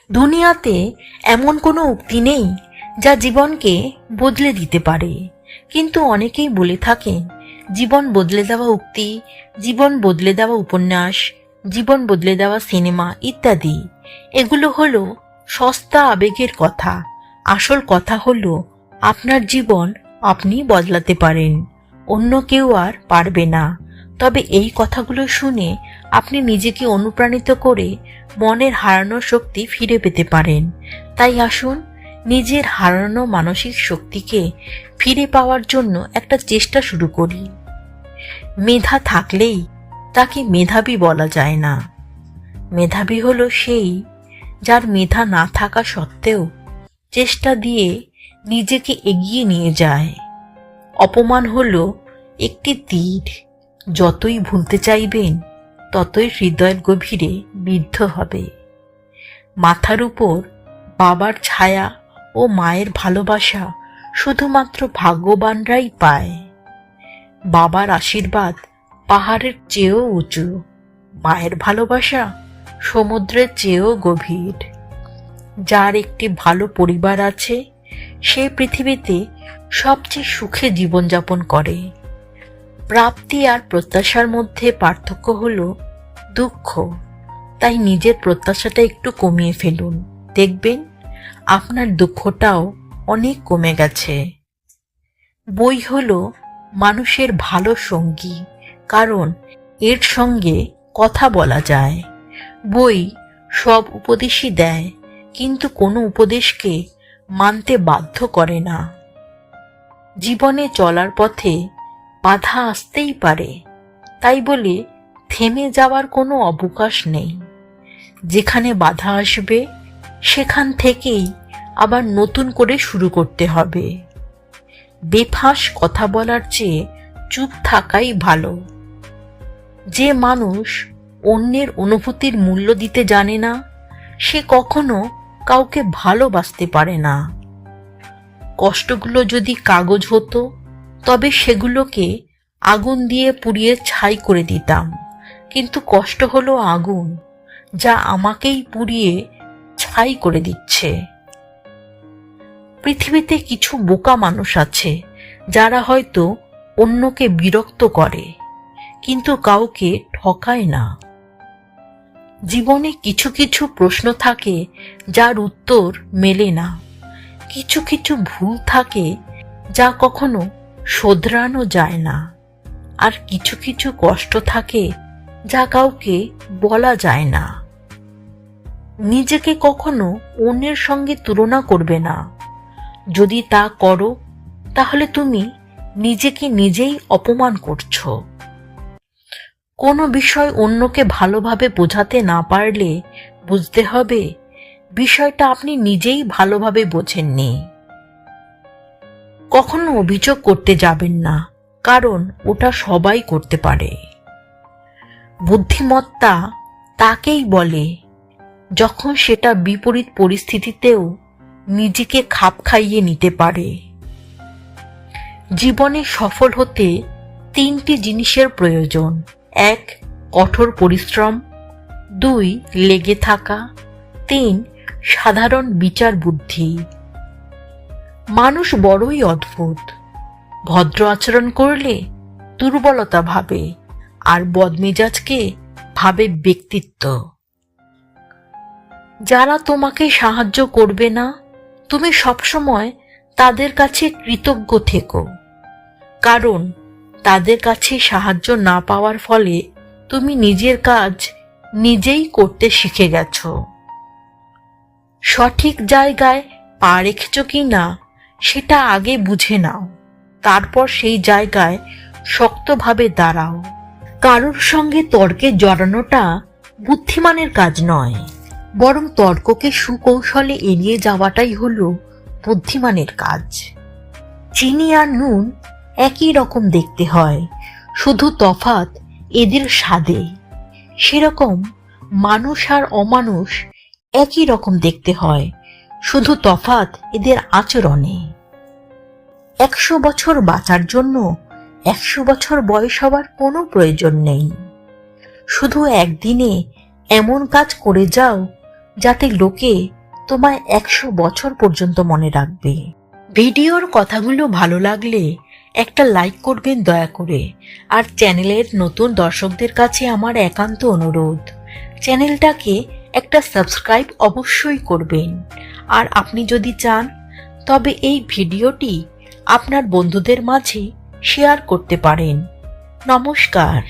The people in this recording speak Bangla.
দুনিয়াতে এমন কোনো উক্তি নেই যা জীবনকে বদলে দিতে পারে, কিন্তু অনেকেই বলে থাকেন জীবন বদলে দেওয়া উক্তি, জীবন বদলে দেওয়া উপন্যাস, জীবন বদলে দেওয়া সিনেমা ইত্যাদি। এগুলো হলো সস্তা আবেগের কথা। আসল কথা হলো আপনার জীবন আপনি বদলাতে পারেন, অন্য কেউ আর পারবে না। তবে এই কথাগুলো শুনে আপনি নিজেকে অনুপ্রাণিত করে মনের হারানো শক্তি ফিরে পেতে পারেন। তাই আসুন নিজের হারানো মানসিক শক্তিকে ফিরে পাওয়ার জন্য একটা চেষ্টা শুরু করি। মেধা থাকলেই তাকে মেধাবী বলা যায় না। মেধাবী হলো সেই যার মেধা না থাকা সত্ত্বেও চেষ্টা দিয়ে নিজেকে এগিয়ে নিয়ে যায়। অপমান হলো একটি তীর, যতই ভুলতে চাইবেন ততই হৃদয়ের গভীরে বিদ্ধ হবে। মাথার উপর বাবার ছায়া ও মায়ের ভালোবাসা শুধুমাত্র ভাগ্যবানরাই পায়। বাবার আশীর্বাদ পাহাড়ের চেয়েও উঁচু, মায়ের ভালোবাসা সমুদ্রের চেয়েও গভীর। যার একটি ভালো পরিবার আছে সে পৃথিবীতে সবচেয়ে সুখে জীবনযাপন করে। প্রাপ্তি আর প্রত্যাশার মধ্যে পার্থক্য হলো দুঃখ। তাই নিজের প্রত্যাশাটা একটু কমিয়ে ফেলুন, দেখবেন আপনার দুঃখটাও অনেক কমে গেছে। বই হলো মানুষের ভালো সঙ্গী, কারণ এর সঙ্গে কথা বলা যায়। বই সব উপদেশই দেয়, কিন্তু কোনো উপদেশকে মানতে বাধ্য করে না। জীবনে চলার পথে বাধা আসতেই পারে, তাই বলে থেমে যাওয়ার কোনো অবকাশ নেই। যেখানে বাধা আসবে সেখান থেকেই আবার নতুন করে শুরু করতে হবে। বেফাঁস কথা বলার চেয়ে চুপ থাকাই ভালো। যে মানুষ অন্যের অনুভূতির মূল্য দিতে জানে না সে কখনো কাউকে ভালোবাসতে পারে না। কষ্টগুলো যদি কাগজ হতো তবে সেগুলোকে আগুন দিয়ে পুড়িয়ে ছাই করে দিতাম, কিন্তু কষ্ট হলো আগুন, যা আমাকেই পুড়িয়ে ছাই করে দিচ্ছে। পৃথিবীতে কিছু বোকা মানুষ আছে যারা হয়তো অন্যকে বিরক্ত করে কিন্তু কাউকে ঠকায় না। জীবনে কিছু কিছু প্রশ্ন থাকে যার উত্তর মেলে না, কিছু কিছু ভুল থাকে যা কখনো শোধরানো যায় না, আর কিছু কিছু কষ্ট থাকে যা কাউকে বলা যায় না। নিজেকে কখনো অন্যের সঙ্গে তুলনা করবে না। যদি তা করো তাহলে তুমি নিজেকে নিজেই অপমান করছো। কোনো বিষয় অন্যকে ভালোভাবে বোঝাতে না পারলে বুঝতে হবে বিষয়টা আপনি নিজেই ভালোভাবে বোঝেননি। কখনো অভিযোগ করতে যাবেন না, কারণ ওটা সবাই করতে পারে। বুদ্ধিমত্তা তাকেই বলে যখন সেটা বিপরীত পরিস্থিতিতেও নিজেকে খাপ খাইয়ে নিতে পারে। জীবনে সফল হতে 3টি জিনিসের প্রয়োজন: 1. কঠোর পরিশ্রম, 2. লেগে থাকা, 3. সাধারণ বিচার বুদ্ধি। মানুষ বড়ই অদ্ভুত। ভদ্র আচরণ করলে দুর্বলতা ভাবে, আর বদমেজাজকে ভাবে ব্যক্তিত্ব। যারা তোমাকে সাহায্য করবে না তুমি সবসময় তাদের কাছে কৃতজ্ঞ থেকো, কারণ তাদের কাছে সাহায্য না পাওয়ার ফলে তুমি নিজের কাজ নিজেই করতে শিখে গেছো। সঠিক জায়গায় পা রেখেছ কি না সেটা আগে বুঝে নাও, তারপর সেই জায়গায় শক্তভাবে দাঁড়াও। কারোর সঙ্গে তর্কে জড়ানোটা বুদ্ধিমানের কাজ নয়, বরং তর্ককে সুকৌশলে এড়িয়ে যাওয়াটাই হলো বুদ্ধিমানের কাজ। চিনি আর নুন একই রকম দেখতে হয়, শুধু তফাৎ এদের স্বাদে। সেরকম মানুষ আর অমানুষ একই রকম দেখতে হয়, শুধু তফাৎ এদের আচরণে। 100 বছর বাঁচার জন্য 100 বছর বয়স হবার কোনো প্রয়োজন নেই। শুধু একদিনে এমন কাজ করে যাও যাতে লোকে তোমায় 100 বছর পর্যন্ত মনে রাখবে। ভিডিওর কথাগুলো ভালো লাগলে একটা লাইক করবেন দয়া করে। আর চ্যানেলের নতুন দর্শকদের কাছে আমার একান্ত অনুরোধ, চ্যানেলটাকে একটা সাবস্ক্রাইব অবশ্যই করবেন। আর আপনি যদি চান তবে এই ভিডিওটি আপনার বন্ধুদের মাঝে শেয়ার করতে পারেন। নমস্কার।